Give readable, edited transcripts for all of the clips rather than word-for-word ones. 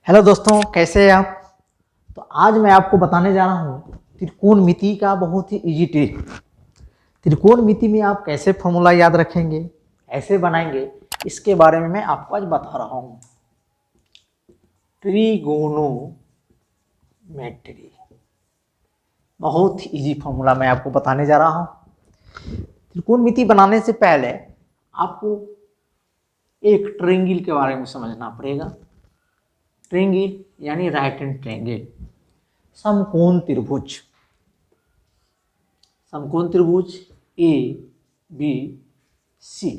Hello दोस्तों, कैसे हैं आप। तो आज मैं आपको बताने जा रहा हूँ त्रिकोणमिति का बहुत ही इजी ट्रिक। त्रिकोणमिति में आप कैसे फॉर्मूला याद रखेंगे, कैसे बनाएंगे, इसके बारे में मैं आपको आज बता रहा हूँ। ट्रिगोनोमेट्री बहुत ही इजी फॉर्मूला मैं आपको बताने जा रहा हूँ। त्रिकोणमिति बनाने से पहले आपको एक ट्रायंगल के बारे में समझना पड़ेगा। ट्रायंगल यानी राइट हैंड ट्रायंगल, समकोण त्रिभुज। समकोण त्रिभुज ए बी सी।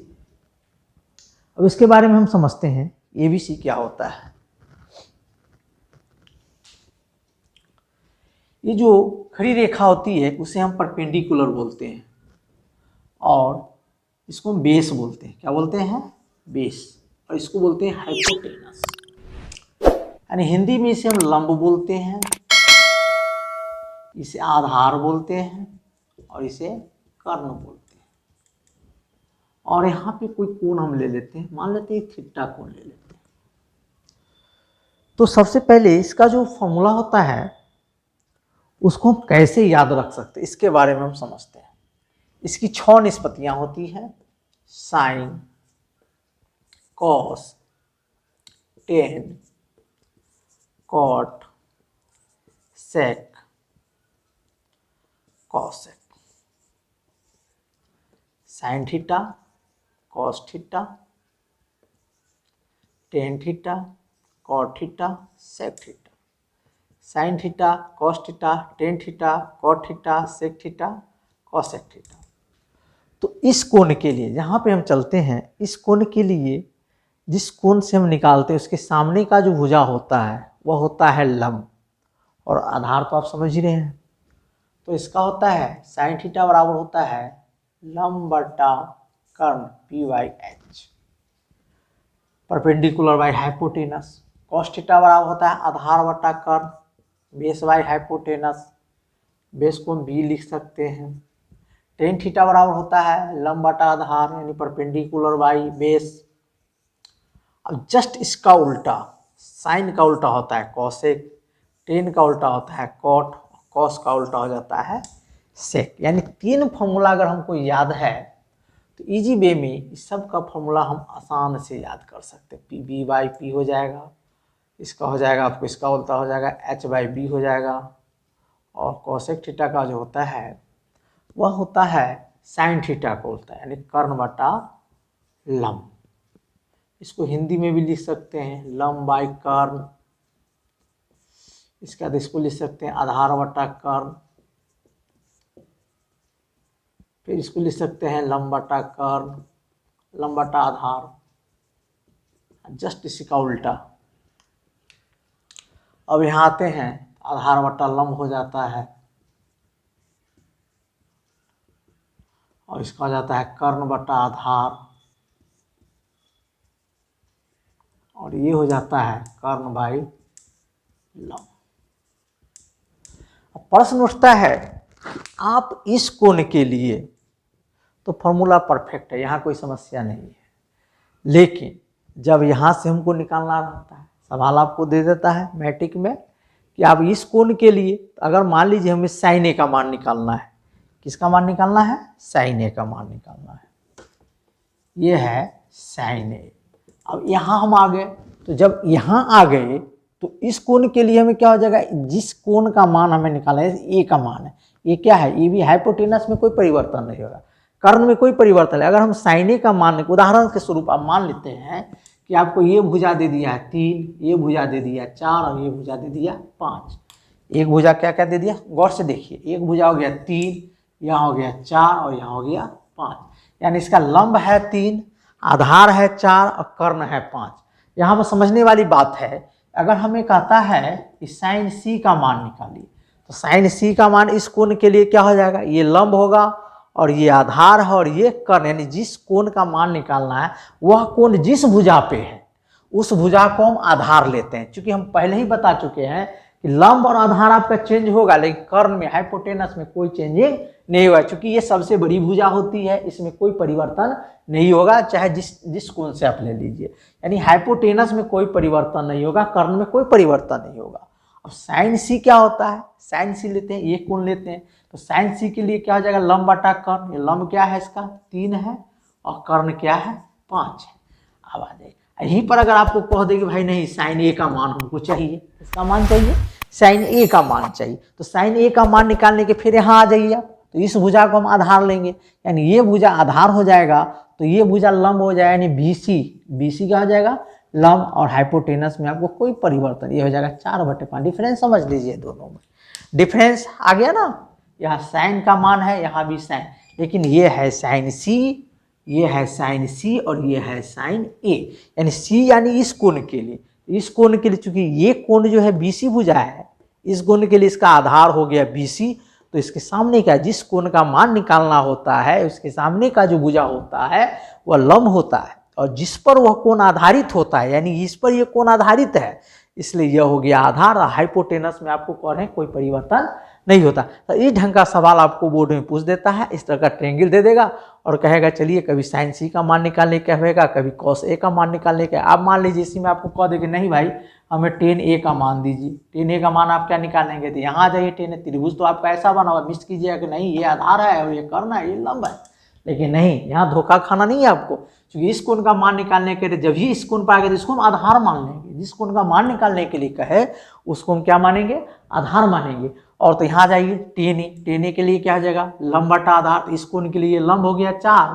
अब इसके बारे में हम समझते हैं ए बी सी क्या होता है। ये जो खड़ी रेखा होती है उसे हम परपेंडिकुलर बोलते हैं और इसको हम बेस बोलते हैं। क्या बोलते हैं? बेस। और इसको बोलते हैं हाइपोटेनस, यानी हिंदी में इसे हम लंब बोलते हैं, इसे आधार बोलते हैं और इसे कर्ण बोलते हैं। और यहाँ पे कोई कोण हम ले लेते हैं, मान लेते हैं थीटा कोण ले लेते हैं। तो सबसे पहले इसका जो फॉर्मूला होता है उसको हम कैसे याद रख सकते हैं, इसके बारे में हम समझते हैं। इसकी 6 निष्पत्तियां होती हैं: sine, cos, tan, cot, sec, cosec. Sine theta, cos theta, tan theta, cot theta, sec theta. Sine theta, cos theta, tan theta, cot theta, sec theta, cosec theta. तो इस कोण के लिए जहाँ पे हम चलते हैं, इस कोण के लिए जिस कोण से हम निकालते हैं उसके सामने का जो भुजा होता है वह होता है लंब, और आधार तो आप समझ ही रहे हैं। तो इसका होता है साइन थीटा बराबर होता है लंब बटा कर्ण P by H, perpendicular by hypotenuse. Cos theta बराबर होता है आधार बटा कर्ण बेस बाई हाइपोटेनस, बेस को हम बी लिख सकते हैं। टेन थीटा बराबर होता है लंब बटा आधार यानी परपेंडिकुलर बाई बेस। अब जस्ट इसका उल्टा, साइन का उल्टा होता है कॉसेक, टेन का उल्टा होता है कॉट, कॉस का उल्टा हो जाता है सेक। यानी 3 फॉर्मूला अगर हमको याद है तो इजी वे में इस सब का फॉर्मूला हम आसान से याद कर सकते हैं। पी बी बाई पी हो जाएगा, इसका हो जाएगा आपको, इसका उल्टा हो जाएगा एच बाई बी हो जाएगा, और कॉसेक थीटा का जो होता है वह होता है साइन थीटा का उल्टा यानी कर्ण बटा लंब। इसको हिंदी में भी लिख सकते हैं लंब बाई कर्ण। इसके बाद इसको लिख सकते हैं आधार बटा कर्ण, फिर इसको लिख सकते हैं लंब बटा कर्ण, लंब बटा आधार, जस्ट इसी का उल्टा। अब यहाँ आते हैं, आधार बटा लंब हो जाता है और इसका हो जाता है कर्ण बटा आधार, और ये हो जाता है कर्ण बाई लंब। अब प्रश्न उठता है आप इस कोण के लिए तो फॉर्मूला परफेक्ट है, यहाँ कोई समस्या नहीं है, लेकिन जब यहाँ से हमको निकालना रहता है, सवाल आपको दे देता है मैट्रिक में कि आप इस कोण के लिए, अगर मान लीजिए हमें साइन ए का मान निकालना है। किसका मान निकालना है? साइन ए का मान निकालना है। ये है साइन ए। अब यहाँ हम आ गए, तो जब यहाँ आ गए तो इस कोण के लिए हमें क्या हो जाएगा, जिस कोण का मान हमें निकालना है ए का मान है, ये क्या है, ये भी हाइपोटेनस में कोई परिवर्तन नहीं होगा, कर्ण में कोई परिवर्तन है। अगर हम साइन ए का मान, उदाहरण के स्वरूप आप मान लेते हैं कि आपको ये भुजा दे दिया है 3, ये भुजा दे दिया 4 और ये भुजा दे दिया 5। एक भुजा क्या क्या दे दिया, गौर से देखिए, एक भुजा हो गया 3, यहाँ हो गया 4 और यहाँ हो गया 5। यानी इसका लंब है 3, आधार है 4 और कर्ण है 5। यहाँ पर समझने वाली बात है, अगर हमें कहता है कि साइन सी का मान निकालिए, तो साइन सी का मान इस कोण के लिए क्या हो जाएगा, ये लंब होगा और ये आधार है और ये कर्ण, यानी जिस कोण का मान निकालना है वह कोण जिस भुजा पे है उस भुजा को हम आधार लेते हैं। क्योंकि हम पहले ही बता चुके हैं कि लंब और आधार आपका चेंज होगा, लेकिन कर्ण में, हाइपोटेनस में कोई चेंजिंग नहीं होगा, क्योंकि ये सबसे बड़ी भुजा होती है, इसमें कोई परिवर्तन नहीं होगा, चाहे जिस कोण से आप ले लीजिए। यानी हाइपोटेनस में कोई परिवर्तन नहीं होगा, कर्ण में कोई परिवर्तन नहीं होगा। अब साइन सी क्या होता है, साइन सी लेते हैं, ये कोण लेते हैं, तो साइन सी के लिए क्या हो जाएगा, लंब बटा कर्ण। ये लंब क्या है इसका 3 है और कर्ण क्या है 5 है। अब आ जाए यहीं पर अगर आपको कह दे कि भाई नहीं साइन ए का मान हमको चाहिए, इसका मान चाहिए, साइन ए का मान चाहिए, तो साइन ए का मान निकालने के फिर यहाँ आ जाइए आप, तो इस भुजा को हम आधार लेंगे, यानी ये भुजा आधार हो जाएगा, तो ये भुजा लंब हो जाएगा, यानी BC क्या हो जाएगा लंब, और हाइपोटेनस में आपको कोई परिवर्तन, ये हो जाएगा 4/5। डिफरेंस समझ लीजिए, दोनों में डिफरेंस आ गया ना। यहाँ साइन का मान है, यहाँ भी साइन, लेकिन ये है साइन सी, ये है साइन सी और ये है साइन ए, यानी सी यानी इस कोण के लिए, इस कोण के लिए चूंकि ये कोण जो है BC भुजा है, इस कोण के लिए इसका आधार हो गया BC, तो इसके सामने का जिस कोण का मान निकालना होता है उसके सामने का जो भुजा होता है वह लंब होता है, और जिस पर वह कोण आधारित होता है, यानी इस पर यह कोण आधारित है, इसलिए यह हो गया आधार। हाइपोटेनस में आपको कह रहे हैं कोई परिवर्तन नहीं होता। तो इस ढंग का सवाल आपको बोर्ड में पूछ देता है, इस तरह का ट्रायंगल दे देगा और कहेगा चलिए कभी साइन सी का मान निकालने का होगा, कभी कॉस ए का मान निकालने का। आप मान लीजिए इसी में आपको कह देंगे नहीं भाई हमें टेन ए का मान दीजिए, टेन ए का मान आप क्या निकालेंगे, तो यहाँ आ जाइए, टेन ए त्रिभुज तो आपका ऐसा बना हुआ, मिस कीजिएगा कि नहीं ये आधार है और ये कर्ण है, ये लंब है, लेकिन नहीं, यहाँ धोखा खाना नहीं है आपको, क्योंकि इस कोण का मान निकालने के लिए जब ही इस कोण पर आ गए तो इसको हम आधार मान लेंगे, जिस कोण का मान निकालने के लिए कहे उसको हम क्या मानेंगे, आधार मानेंगे। और तो यहाँ जाइए टेन ए के लिए क्या हो जाएगा लंब बटा आधार, तो इस कोण के लिए लंब हो गया 4,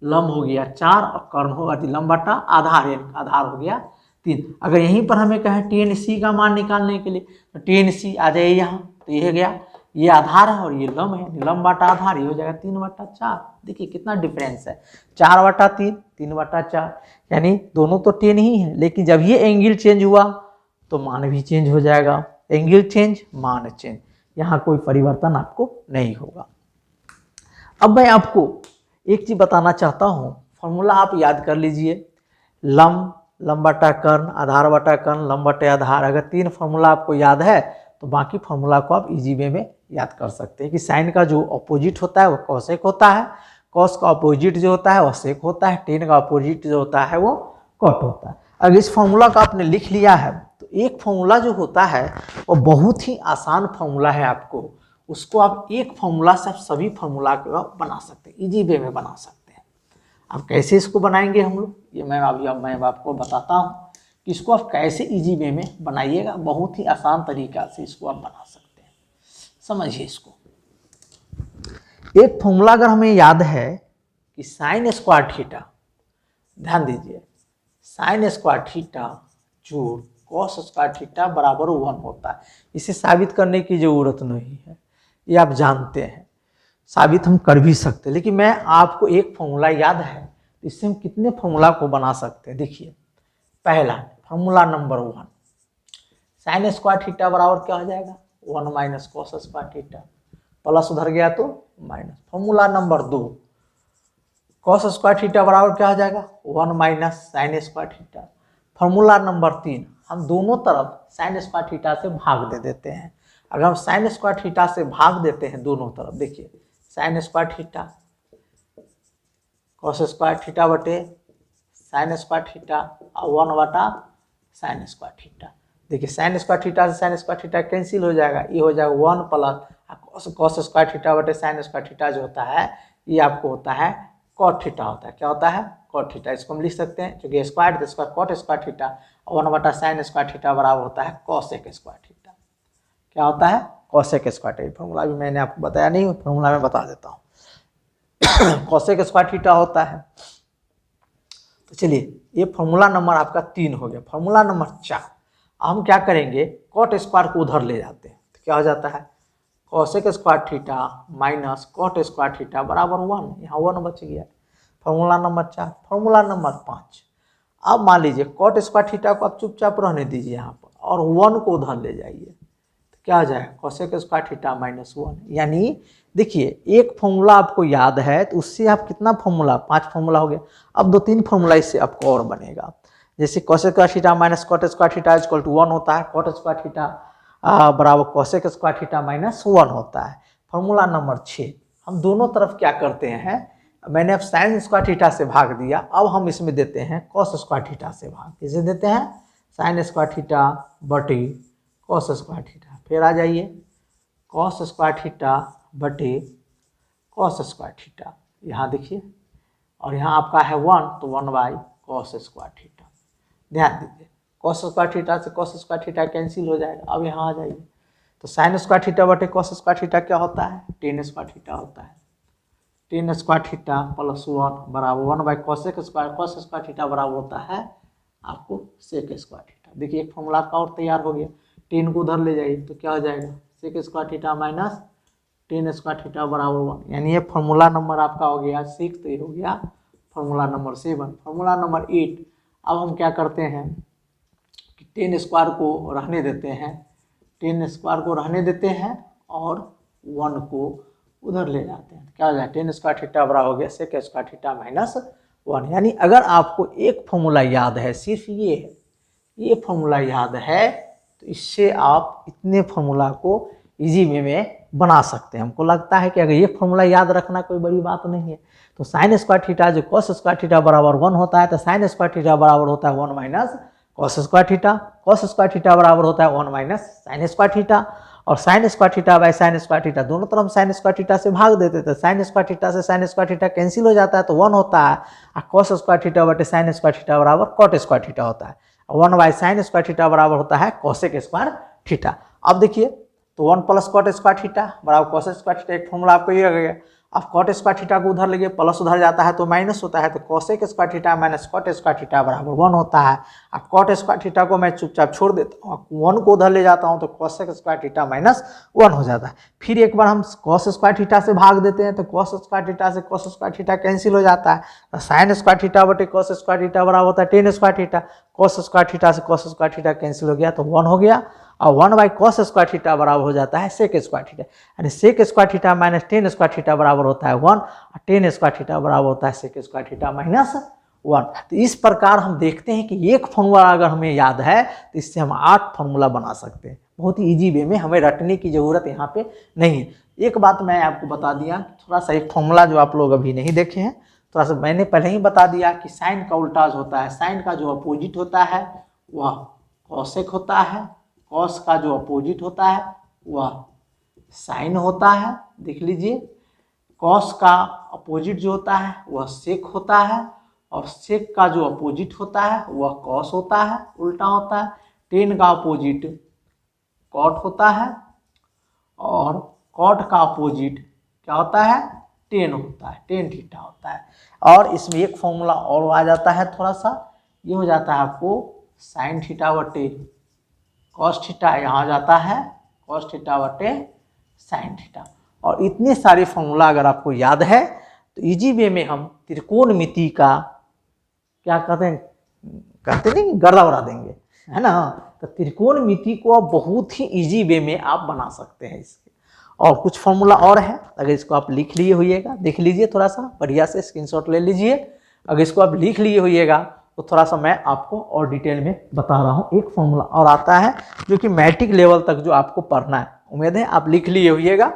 लंब हो गया 4 और कर्ण होगा लंब बटा आधार, आधार हो गया 3। अगर यहीं पर हमें कहें टेन सी का मान निकालने के लिए, तो टेन सी आ जाइए यहाँ, तो ये गया, ये आधार है और ये लंब है, लंब बटा आधार, ये हो जाएगा 3/4। देखिए कितना डिफरेंस है, 4/3, 3/4, यानी दोनों तो 10 ही है, लेकिन जब ये एंगल चेंज हुआ तो मान भी चेंज हो जाएगा, एंगल चेंज मान चेंज, यहाँ कोई परिवर्तन आपको नहीं होगा। अब मैं आपको एक चीज बताना चाहता हूँ, फॉर्मूला आप याद कर लीजिए, लंब बटा कर्ण, आधार बटा कर्ण, लंब बटे आधार। अगर 3 फार्मूला आपको याद है तो बाकी फार्मूला को आप इजी वे में याद कर सकते हैं कि साइन का जो अपोजिट होता है वो कॉसेक होता है, कॉस का अपोजिट जो होता है वो सेक होता है, टेन का अपोजिट जो होता है वो कॉट होता है। अगर इस फार्मूला को आपने लिख लिया है तो एक फार्मूला जो होता है वो बहुत ही आसान फार्मूला है, आपको उसको आप एक फार्मूला से आप सभी फार्मूला को बना सकते हैं, इजी वे में बना सकते हैं। अब कैसे इसको बनाएंगे हम लोग, ये मैं आपको बताता हूँ कि इसको आप कैसे इजी वे में बनाइएगा, बहुत ही आसान तरीका से इसको आप बना सकते हैं। समझिए इसको, एक फॉर्मूला अगर हमें याद है कि साइन स्क्वायर थीटा, ध्यान दीजिए, साइन स्क्वायर थीटा जोड़ कॉस स्क्वायर थीटा बराबर 1 होता है। इसे साबित करने की जरूरत नहीं है, ये आप जानते हैं, साबित हम कर भी सकते हैं, लेकिन मैं आपको एक फॉर्मूला याद है, इससे हम कितने फॉर्मूला को बना सकते हैं। देखिए पहला formula number 1, sine square theta बराबर क्या हो जाएगा 1 minus cos square theta, plus उधर गया तो minus. Formula number 2, cos square theta बराबर क्या हो जाएगा 1 minus sine square theta. Formula number 3, हम दोनों तरफ साइन स्क्वायर थीटा से भाग दे देते हैं। अगर हम साइन स्क्वायर थीटा से भाग देते हैं दोनों तरफ, देखिए sine square theta cos square theta बटे साइन स्क्वायर थीटा और 1 बटा साइन स्क्वायर थीटा। देखिए साइन स्क्वायर थीटा से साइन स्क्वायर थीटा कैंसिल हो जाएगा, ये हो जाएगा 1 प्लस कॉस स्क्वायर थीटा बटे साइन स्क्वायर थीटा जो होता है ये आपको होता है कॉट थीटा होता है। क्या होता है कॉट थीटा, इसको हम लिख सकते हैं क्योंकि स्क्वायर तो स्क्वायर कॉट स्क्वायर थीटा और 1 बटा साइन स्क्वायर थीटा बराबर होता है कॉसेक स्क्वायर थीटा। क्या होता है कॉसेक स्क्वायर थीटा। फॉर्मूला भी मैंने आपको बताया नहीं, फॉर्मूला में बता देता हूँ। कॉसेक स्क्वायर थीटा होता है। तो चलिए ये फॉर्मूला नंबर आपका 3 हो गया। फॉर्मूला नंबर 4, हम क्या करेंगे कॉट स्क्वायर को उधर ले जाते हैं, तो क्या हो जाता है cosec square theta minus cot square theta बराबर 1, यहाँ 1 बच गया। Formula number 4। फॉर्मूला नंबर 5, अब मान लीजिए कॉट स्क्वायर थीटा को आप चुपचाप रहने दीजिए यहाँ पर और 1 को उधर ले जाइए, तो क्या हो जाएगा कॉसेक स्क्वायर थीटा माइनस 1। यानी देखिए एक फॉर्मूला आपको याद है तो उससे आप कितना फॉर्मूला 5 फॉर्मूला हो गया। अब 2-3 फॉर्मूला इससे आपको और बनेगा, जैसे cosec square theta minus cot square theta equal to 1 होता है, कॉट स्क्वायर थीटा बराबर कॉसेक स्क्वायर थीटा माइनस 1 होता है। फॉर्मूला नंबर 6, हम दोनों तरफ क्या करते हैं, मैंने अब साइन स्क्वायर थीटा से भाग दिया, अब हम इसमें देते हैं कॉस स्क्वायर थीटा से भाग। किसे देते हैं, साइन स्क्वायर थीटा बटे कॉस स्क्वायर थीटा। फिर आ जाइए कॉस स्क्वायर थीटा बटे कॉस स्क्वायर थीटा, यहाँ देखिए, और यहाँ आपका है 1 तो 1/cos स्क्वायर थीटा। ध्यान दीजिए कॉस स्क्वायर थीटा से कॉस स्क्वायर थीटा कैंसिल हो जाएगा। अब यहाँ आ जाइए तो साइन स्क्वायर थीटा बटे कॉस स्क्वायर थीटा क्या होता है, टेन स्क्वायर थीटा होता है। टेन स्क्वायर थीटा प्लस 1 बराबर 1/cos square, cos square theta बराबर होता है आपको सेक स्क्वायर थीटा। देखिए एक फॉर्मूला आपका और तैयार हो गया, टेन को उधर ले जाइए तो क्या हो जाएगा, sec square theta minus tan square theta बराबर 1, यानी ये फॉर्मूला नंबर आपका हो गया 6, तो ये हो गया फॉर्मूला नंबर 7। फॉर्मूला नंबर 8, अब हम क्या करते हैं कि टेन स्क्वायर को रहने देते हैं, टेन स्क्वायर को रहने देते हैं और 1 को उधर ले जाते हैं, क्या हो जाए टेन स्क्वायर थीटा बराबर हो गया सेक स्क्वायर थीटा माइनस 1। यानी अगर आपको एक फॉर्मूला याद है, सिर्फ ये फॉर्मूला याद है, तो इससे आप इतने फॉर्मूला को इजी वे में बना सकते हैं। हमको लगता है कि अगर ये फॉर्मूला याद रखना कोई बड़ी बात नहीं है, तो साइन स्क्वायर थीटा जो कॉस स्क्वायर थीटा बराबर 1 होता है, तो साइन स्क्वायर थीटा बराबर होता है 1 minus cos square theta, cos square theta बराबर होता है 1 माइनस साइन स्क्वायर थीटा, और sine square theta by sine square theta दोनों तरफ साइन स्क्वायर थीटा से भाग देते थे, साइन स्क्वायर थीटा से साइन स्क्वायर थीटा कैंसिल हो जाता है तो 1 होता है, और कॉस स्क्वायर थीटा बटे साइन स्क्वायर थीटा बराबर कॉट स्क्वायर थीटा होता है, 1/sin स्क्वायर थीटा बराबर होता है कोसेक स्क्वायर थीटा। अब देखिए तो 1 प्लस कॉट स्क्वायर थीटा बराबर कोसेक स्क्वायर थीटा, एक फॉर्मूला आपको ये आ गया। अब कॉट स्क्वायर थीटा को उधर लेंगे, प्लस उधर जाता है तो माइनस होता है, तो cosec square theta minus cot square theta बराबर 1 होता है। अब कॉट स्क्वायर थीटा को मैं चुपचाप छोड़ देता हूँ, 1 को उधर ले जाता हूँ तो कोसेक स्क्वायर थीटा माइनस 1 हो जाता है। फिर एक बार हम कॉस स्क्वायर थीटा से भाग देते हैं तो कॉस स्क्वायर थीटा से कॉस स्क्वायर थीटा कैंसिल हो जाता है, तो साइन स्क्वायर थीटा बटे कॉस स्क्वायर थीटा बराबर होता है ten square theta, cos square theta से कॉस स्क्वायर थीटा कैंसिल हो गया तो 1 हो गया, और 1/cos स्क्वायर थीटा बराबर हो जाता है सेक स्क्वायर थीटा, यानी sec square theta minus tan square theta बराबर होता है 1, और टेन स्क्वायर थीटा बराबर होता है सेक स्क्वायर थीटा माइनस 1। तो इस प्रकार हम देखते हैं कि एक फॉर्मूला अगर हमें याद है तो इससे हम 8 फॉर्मूला बना सकते हैं, बहुत ही ईजी वे में, हमें रटने की ज़रूरत यहाँ पे नहीं है। एक बात मैं आपको बता दिया, थोड़ा सा एक फॉर्मूला जो आप लोग अभी नहीं देखे हैं, थोड़ा सा मैंने पहले ही बता दिया कि साइन का उल्टा होता है, साइन का जो अपोजिट होता है वह कॉसेक होता है, कॉस का जो अपोजिट होता है वह साइन होता है। देख लीजिए कॉस का अपोजिट जो होता है वह सेक होता है, और सेक का जो अपोजिट होता है वह कॉस होता है, उल्टा होता है। टेन का अपोजिट कॉट होता है, और कॉट का अपोजिट क्या होता है, टेन होता है, टेन थीटा होता है। और इसमें एक फॉर्मूला और आ जाता है, थोड़ा सा ये हो जाता है आपको साइन थीटा बटे कॉस थीटा, यहाँ जाता है कॉस थीटा बटे साइन थीटा। और इतने सारे फॉर्मूला अगर आपको याद है तो इजी वे में हम त्रिकोणमिति का क्या कहते हैं, कहते नहीं गर्दा उड़ा देंगे, है ना। तो त्रिकोणमिति को आप बहुत ही इजी वे में आप बना सकते हैं इसके। और कुछ फॉर्मूला और है, अगर इसको आप लिख लिए होइएगा, देख लीजिए थोड़ा सा बढ़िया से स्क्रीनशॉट ले लीजिए। अगर इसको आप लिख लिए होइएगा तो थोड़ा सा मैं आपको और डिटेल में बता रहा हूँ। एक फॉर्मूला और आता है जो कि मैट्रिक लेवल तक जो आपको पढ़ना है, उम्मीद है आप लिख लिए होइएगा।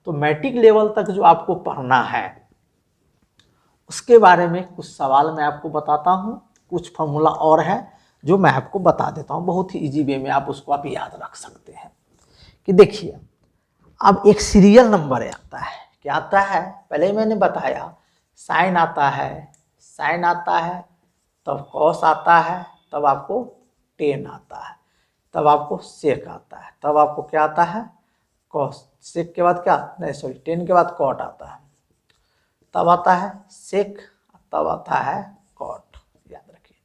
तो मैट्रिक लेवल तक जो आपको पढ़ना है उसके बारे में कुछ सवाल मैं आपको बताता हूँ, कुछ फॉर्मूला और है जो मैं आपको बता देता हूँ, बहुत ही इजी वे में आप उसको आप याद रख सकते हैं। कि देखिए अब एक सीरियल नंबर आता है, क्या आता है, पहले मैंने बताया साइन आता है, साइन आता है, तब कॉस आता है, तब आपको टेन आता है, तब आपको सेक आता है, तब आपको क्या आता है कॉस, सेक के बाद क्या नहीं सॉरी टेन के बाद कॉट आता है, तब आता है सेक, तब आता है कॉट, याद रखिए।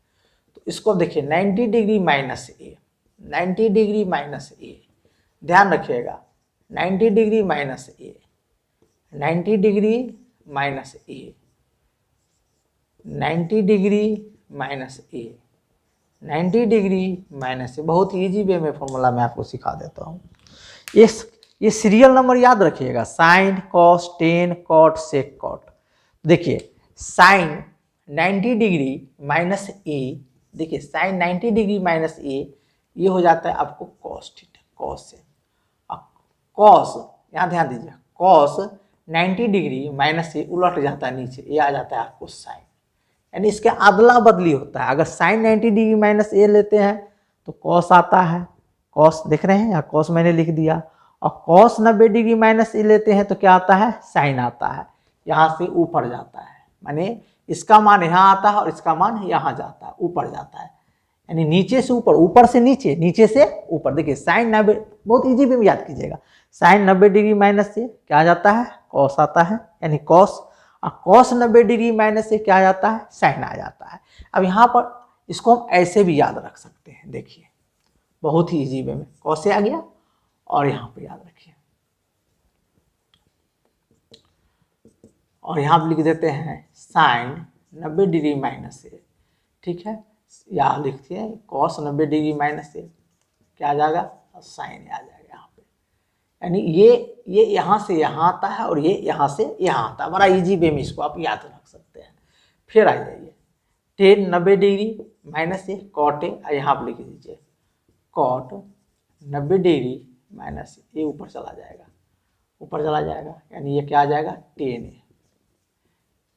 तो इसको देखिए 90 डिग्री माइनस ए, 90 डिग्री माइनस ए, ध्यान रखिएगा 90 डिग्री माइनस ए, 90 डिग्री माइनस ए, 90 डिग्री माइनस ए, 90 डिग्री माइनस ए। बहुत इजी वे में फॉर्मूला मैं आपको सिखा देता हूँ। ये सीरियल नंबर याद रखिएगा, sine cos tan cot sec cot. देखिए साइन 90 डिग्री माइनस ए, देखिए साइन 90 डिग्री माइनस ए, ये हो जाता है आपको कॉस थीटा, कॉस से। कॉस यहाँ ध्यान दीजिए, कॉस 90 डिग्री माइनस से उलट जाता है नीचे, ये आ जाता है आपको साइन, यानी इसके अदला बदली होता है। अगर साइन 90 डिग्री माइनस ए लेते हैं तो कॉस आता है, कॉस देख रहे हैं यहाँ कॉस मैंने लिख दिया, और कॉस 90 डिग्री माइनस ए लेते हैं तो क्या आता है, साइन आता है, यहाँ से ऊपर जाता है, माने इसका मान यहाँ आता है और इसका मान यहाँ जाता है, ऊपर जाता है, यानी नीचे से ऊपर, ऊपर से नीचे, नीचे से ऊपर। देखिए साइन 90, बहुत इजी वे में याद कीजिएगा, साइन 90 डिग्री माइनस से क्या आ जाता है, कॉस आता है, यानी कॉस, और कॉस 90 डिग्री माइनस से क्या आ जाता है, साइन आ जाता है। अब यहाँ पर इसको हम ऐसे भी याद रख सकते हैं, देखिए बहुत ही इजी वे में, कॉस से आ गया और यहाँ पे याद रखिए, और यहाँ पर लिख देते हैं साइन 90 डिग्री माइनस से, ठीक है, यहाँ लिखते हैं कॉस 90 डिग्री माइनस से क्या आ जाएगा, साइन आ जाएगा यहाँ पे, यानी ये यहाँ से यहाँ आता है और ये यहाँ से यहाँ आता है। बड़ा इजी वे में इसको आप याद रख सकते हैं। फिर आ जाइए टेन 90 डिग्री माइनस से कॉट ए, यहाँ पर लिख दीजिए कॉट 90 डिग्री माइनस ये ऊपर चला जाएगा, ऊपर चला जाएगा, यानी ये क्या आ जाएगा, टेन ए,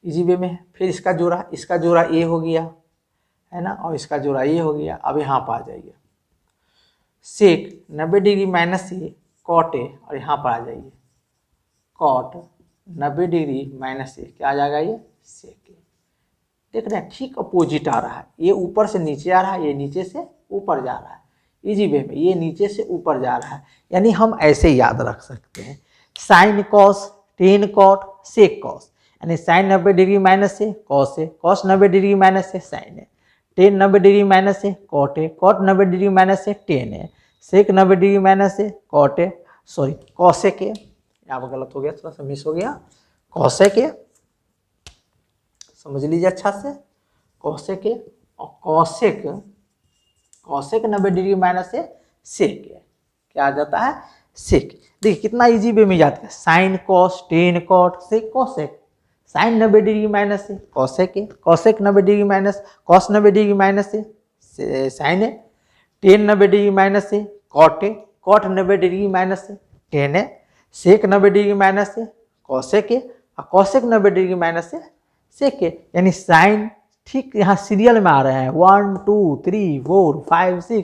इजी वे में। फिर इसका जोड़ा ए हो गया है ना, और इसका जोड़ा ये हो गया। अब यहाँ पर आ जाइए सेक 90 डिग्री माइनस से कॉट ए, और यहाँ पर आ जाइए कॉट 90 डिग्री माइनस से क्या आ जाएगा, ये सेक ए। देख रहे हैं ठीक अपोजिट आ रहा है, ये ऊपर से नीचे आ रहा है, ये नीचे से ऊपर जा रहा है, इजी वे में ये नीचे से ऊपर जा रहा है, यानी हम ऐसे याद रख सकते हैं sine cos tan cot sec cos, यानी साइन 90 डिग्री माइनस से कॉस है, कॉस 90 डिग्री माइनस से साइन है, टेन 90 डिग्री माइनस से कॉट है, कॉट 90 डिग्री माइनस से टेन है, सेक 90 डिग्री माइनस से कॉट है, सॉरी कॉसेक है, यहाँ पर गलत हो गया, थोड़ा सा मिस हो गया, कॉसेक है, समझ लीजिए अच्छा से, कॉसेक है, और कॉसेक 90 डिग्री माइनस से सेक है, क्या आ जाता है, सेक। देखिए कितना इजी वे में याद किया, sine cos tan cot sec cosec, sine 90 degree minus से कॉसेक है, cosec 90 degree minus, cos 90 degree minus से साइन है, टेन 90 डिग्री माइनस से कॉट है, कॉट 90 डिग्री माइनस से टेन है, सेक 90 डिग्री माइनस से कॉसेक है, और कॉसेक 90 डिग्री माइनस से सेक है, यानी साइन ठीक यहाँ सीरियल में आ रहे हैं 1 2 3 4 5 6,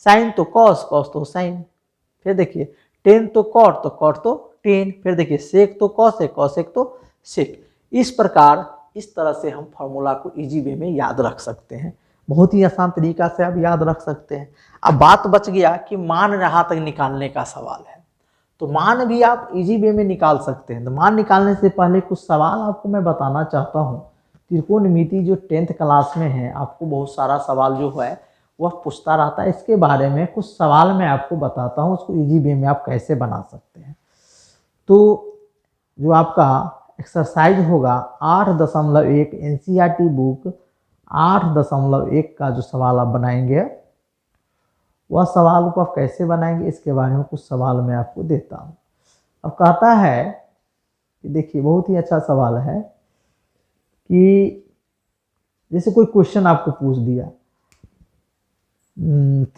साइन तो कॉस, कॉस तो साइन, फिर देखिए टेन तो कॉट तो टेन, फिर देखिए सेक तो कॉसेक, कॉसेक तो सेक। इस प्रकार इस तरह से हम फार्मूला को इजी वे में याद रख सकते हैं, बहुत ही आसान तरीका से आप याद रख सकते हैं। अब बात बच गया कि मान यहाँ तक निकालने का सवाल है, तो मान भी आप इजी वे में निकाल सकते हैं। तो मान निकालने से पहले कुछ सवाल आपको मैं बताना चाहता हूँ। त्रिकोणमिति जो 10th क्लास में है, आपको बहुत सारा सवाल जो है वह पूछता रहता है, इसके बारे में कुछ सवाल मैं आपको बताता हूँ, उसको इजी वे में आप कैसे बना सकते हैं। तो जो आपका एक्सरसाइज होगा 8.1 NCERT बुक 8.1 का जो सवाल आप बनाएंगे, वह सवाल को आप कैसे बनाएंगे इसके बारे में कुछ सवाल मैं आपको देता हूँ। अब कहता है कि देखिए बहुत ही अच्छा सवाल है कि जैसे कोई क्वेश्चन आपको पूछ दिया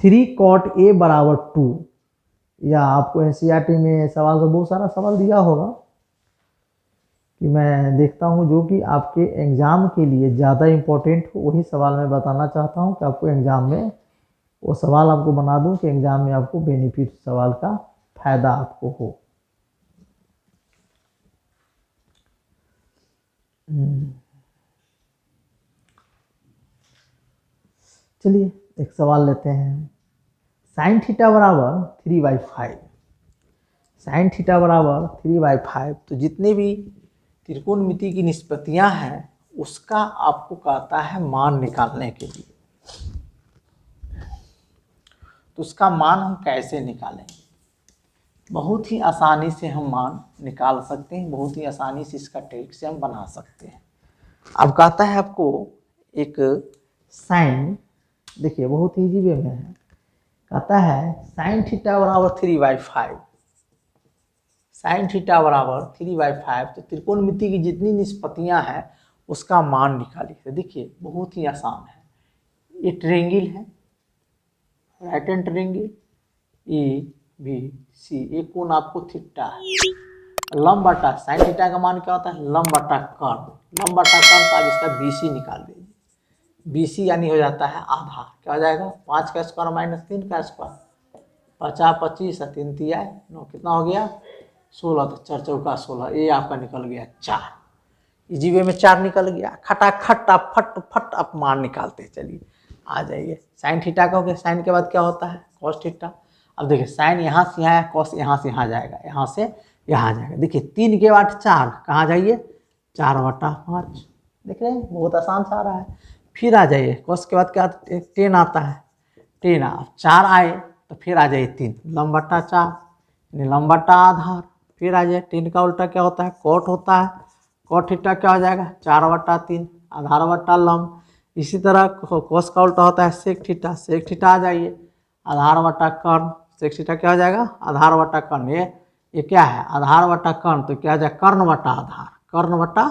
3 cot A बराबर 2, या आपको NCERT में सवाल तो बहुत सारा सवाल दिया होगा कि मैं देखता हूं जो कि आपके एग्ज़ाम के लिए ज़्यादा इम्पोर्टेंट हो, वही सवाल मैं बताना चाहता हूं कि आपको एग्ज़ाम में वो सवाल आपको बना दूं कि एग्ज़ाम में आपको बेनिफिट सवाल का फ़ायदा आपको हो। चलिए एक सवाल लेते हैं, साइन थीटा बराबर 3/5, साइन थीटा बराबर 3/5। तो जितने भी त्रिकोणमिति की निष्पत्तियां हैं उसका आपको कहता है मान निकालने के लिए। तो उसका मान हम कैसे निकालेंगे, बहुत ही आसानी से हम मान निकाल सकते हैं, बहुत ही आसानी से इसका ट्रिक से हम बना सकते हैं। अब कहता है आपको एक साइन, देखिए बहुत ईजी वे में है, कहता है साइन थीटा बराबर 3/5, साइन थीटा बराबर 3/5। तो त्रिकोणमिति की जितनी निष्पत्तियां हैं उसका मान निकालिए। तो देखिए बहुत ही आसान है, ये ट्रायंगल है, राइट एंड ट्रायंगल ABC, एक कोण आपको थीटा है, लंब बटा साइन थीटा का मान क्या होता है, लंब बटा कर्ण। लंब बटा कर्ण का अब इसका BC निकाल दीजिए। BC यानी हो जाता है आधार, क्या हो जाएगा 5 का स्क्वायर माइनस 3 का स्क्वायर, 50 25 और 3 तिया 9, कितना हो गया 16, तो 4 चौका 16, ये आपका निकल गया 4। इजी वे में 4 निकल गया। खटाखट आप फट फट आप मान निकालते चलिए, आ जाइए। साइन थीटा का हो गया, साइन के बाद क्या होता है कॉस थीटा। अब देखिए साइन यहाँ से यहाँ है, कॉस यहाँ से यहाँ जाएगा, यहाँ से यहाँ जाएगा। देखिए 3 के बाद 4 कहाँ जाइए 4/5, देख रहे हैं बहुत आसान सा आ रहा है। फिर आ जाइए कॉस के बाद क्या 10 आता है, 10 4 आए तो फिर आ जाइए 3, लंब बटा 4 यानी लंब बटा आधार। फिर आ जाए 3 का उल्टा क्या होता है कोट होता है, कोट थीटा क्या हो जाएगा 4/3 आधार बटा लंब। इसी तरह कोस का उल्टा होता है सेक थीटा, सेक थीटा आ जाइए आधार बटा कर्ण, सेक थीटा क्या हो जाएगा आधार बटा कर्ण। ये क्या है आधार बटा कर्ण, तो क्या हो जाएगा कर्ण बटा आधार, कर्ण बटा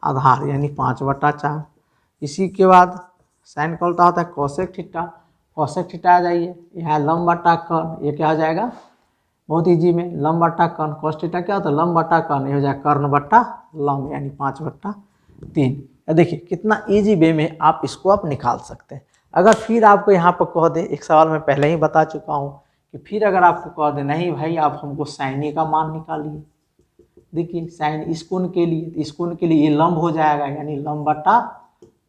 आधार यानी 5/4। इसी के बाद साइन का उल्टा होता है कोसेक थीटा, कोसेक थीटा आ जाइए यहाँ लंब बटा कर्ण, ये क्या हो जाएगा बहुत इजी में लंब बटा कर्ण। कोस थीटा क्या होता है लंब बटा कर्ण, ये हो जाएगा कर्ण बटा लंब यानी 5/3। देखिए कितना इजी वे में आप इसको आप निकाल सकते हैं। अगर फिर आपको यहाँ पर कह दे, एक सवाल मैं पहले ही बता चुका हूँ कि फिर अगर आपको कह दे नहीं भाई आप हमको साइन ए का मान निकालिए, देखिए साइन इस कोण के लिए, इस कोण के लिए ये लंब हो जाएगा यानी लंब बटा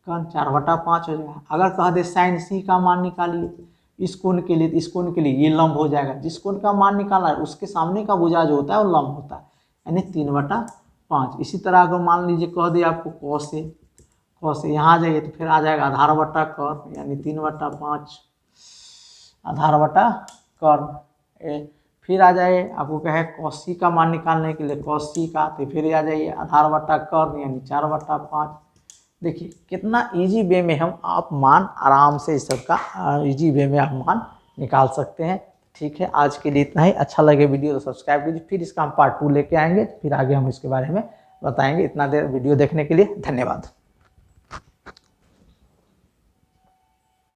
कर्ण 4/5 हो जाएगा। अगर कह दे साइन सी का मान निकालिए इस कोण के लिए, इस कोण के लिए ये लंब हो जाएगा, जिस कोण का मान निकालना है उसके सामने का भुजा जो होता है वो लंब होता है यानी 3/5। इसी तरह अगर मान लीजिए कह दे आपको कॉस ए, कॉस ए यहाँ आ जाइए तो फिर आ जाएगा आधार बटा कर्ण यानी 3/5 आधार बटा कर्ण। फिर आ जाइए आपको कहे कॉस सी का मान निकालने के लिए कॉस सी का, तो फिर आ जाइए आधार बटा कर्ण यानी 4/5। देखिए कितना इजी वे में हम आप मान आराम से इस सब का इजी वे में आप मान निकाल सकते हैं। ठीक है, आज के लिए इतना ही। अच्छा लगे वीडियो तो सब्सक्राइब कीजिए, फिर इसका हम पार्ट 2 लेके आएंगे, फिर आगे हम इसके बारे में बताएंगे। इतना देर वीडियो देखने के लिए धन्यवाद।